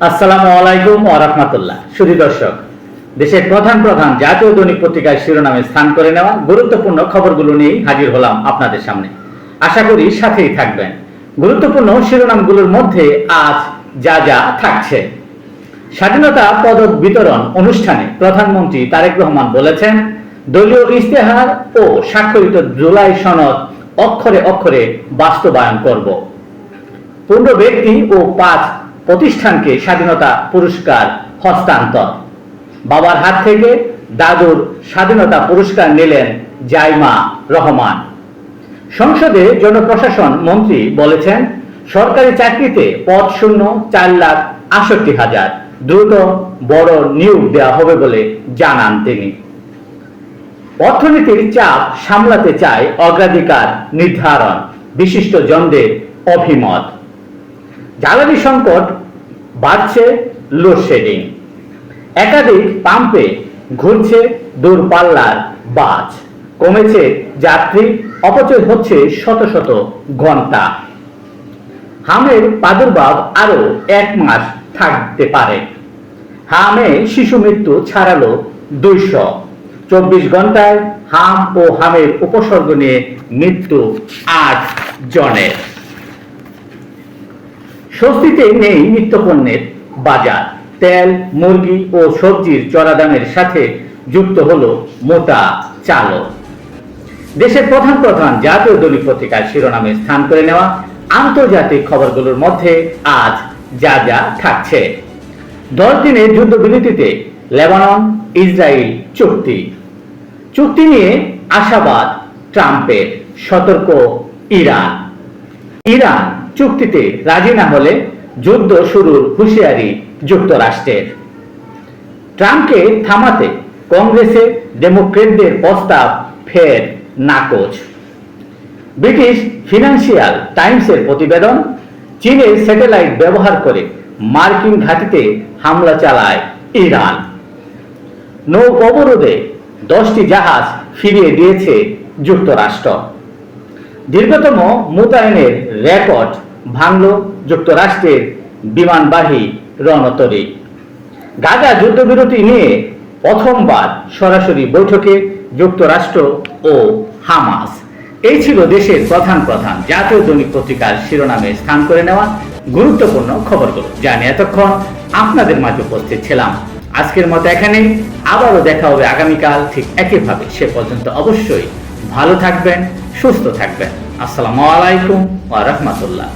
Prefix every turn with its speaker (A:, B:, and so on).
A: আসসালামু আলাইকুম ওয়া রাহমাতুল্লাহ। সুধী দর্শক, দেশের প্রধান প্রধান জাতীয় দৈনিক পত্রিকার শিরোনামে স্থান করে নেওয়া গুরুত্বপূর্ণ খবরগুলো নিয়ে হাজির হলাম আপনাদের সামনে। আশা করি সাথেই থাকবেন। গুরুত্বপূর্ণ শিরোনামগুলোর মধ্যে আজ যা যা থাকছে: স্বাধীনতা পদক বিতরণ অনুষ্ঠানে প্রধানমন্ত্রী তারেক রহমান বলেছেন, দলীয় ইশতেহার ও স্বাক্ষরিত জুলাই সনদ অক্ষরে অক্ষরে বাস্তবায়ন করব। 15 ব্যক্তি ও 5 প্রতিষ্ঠানকে স্বাধীনতা পুরস্কার হস্তান্তর। বাবার হাত থেকে দাদুর স্বাধীনতা পুরস্কার নিলেন জাইমা রহমান। সংসদে জনপ্রশাসন মন্ত্রী বলেছেন, সরকারি চাকরিতে পদ শূন্য 4,68,000, দ্রুত বড় নিয়োগ দেওয়া হবে বলে জানান তিনি। অর্থনীতির চাপ সামলাতে চায় অগ্রাধিকার নির্ধারণ, বিশিষ্ট জনদের অভিমত। জ্বালানি সংকট বাড়ছে, লোডশেডিং। একাধিক পাম্পে ঘুরছে দূরপাল্লার বাস, কমেছে যাত্রী, অপচয় হচ্ছে শত শত ঘন্টা। হামের প্রাদুর্ভাব আরো 1 মাস থাকতে পারে। হামে শিশু মৃত্যু ছাড়ালো 200। 24 ঘন্টায় হাম ও হামের উপসর্গ নিয়ে মৃত্যু 8 জনের। স্বস্তিতে নেই নিত্যপণ্যের বাজার। তেল, মুরগি ও সবজির চড়া দামের সাথে যুক্ত হলো মোটা চালও। দেশের প্রধান প্রধান জাতীয় দৈনিক পত্রিকার শিরোনামে স্থান করে নেওয়া আন্তর্জাতিক খবরগুলোর মধ্যে আজ যা যা থাকছে: 10 দিনের যুদ্ধবিরতিতে লেবানন ইসরায়েল চুক্তি নিয়ে আশাবাদ ট্রাম্পের, সতর্ক ইরান চুক্তিতে রাজি না হলে যুদ্ধ শুরুর হুঁশিয়ারি যুক্তরাষ্ট্রের। ট্রাম্পকে থামাতে কংগ্রেসে ডেমোক্রেটদের প্রস্তাব ফের নাকচ। ব্রিটিশ ফিনান্সিয়াল টাইমসের প্রতিবেদন, চীনের স্যাটেলাইট ব্যবহার করে মার্কিন ঘাঁটিতে হামলা চালায় ইরান। নৌ অবরোধে 10টি জাহাজ ফিরিয়ে দিয়েছে যুক্তরাষ্ট্র। দীর্ঘতম মোতায়েনের রেকর্ড ভাঙল যুক্তরাষ্ট্রের বিমানবাহী রণতরী। গাজা যুদ্ধবিরতি নিয়ে প্রথমবার সরাসরি বৈঠকে যুক্তরাষ্ট্র ও হামাস। এই ছিল দেশের প্রধান প্রধান জাতীয় দৈনিক পত্রিকার শিরোনামে স্থান করে নেওয়া গুরুত্বপূর্ণ খবরগুলো, যা নিয়ে এতক্ষণ আপনাদের মাঝে উপস্থিত ছিলাম। আজকের মতো এখানেই, আবারও দেখা হবে আগামীকাল ঠিক একইভাবে। সে পর্যন্ত অবশ্যই ভালো থাকবেন, সুস্থ থাকবেন। আসসালামু আলাইকুম ওয়া রাহমাতুল্লাহ।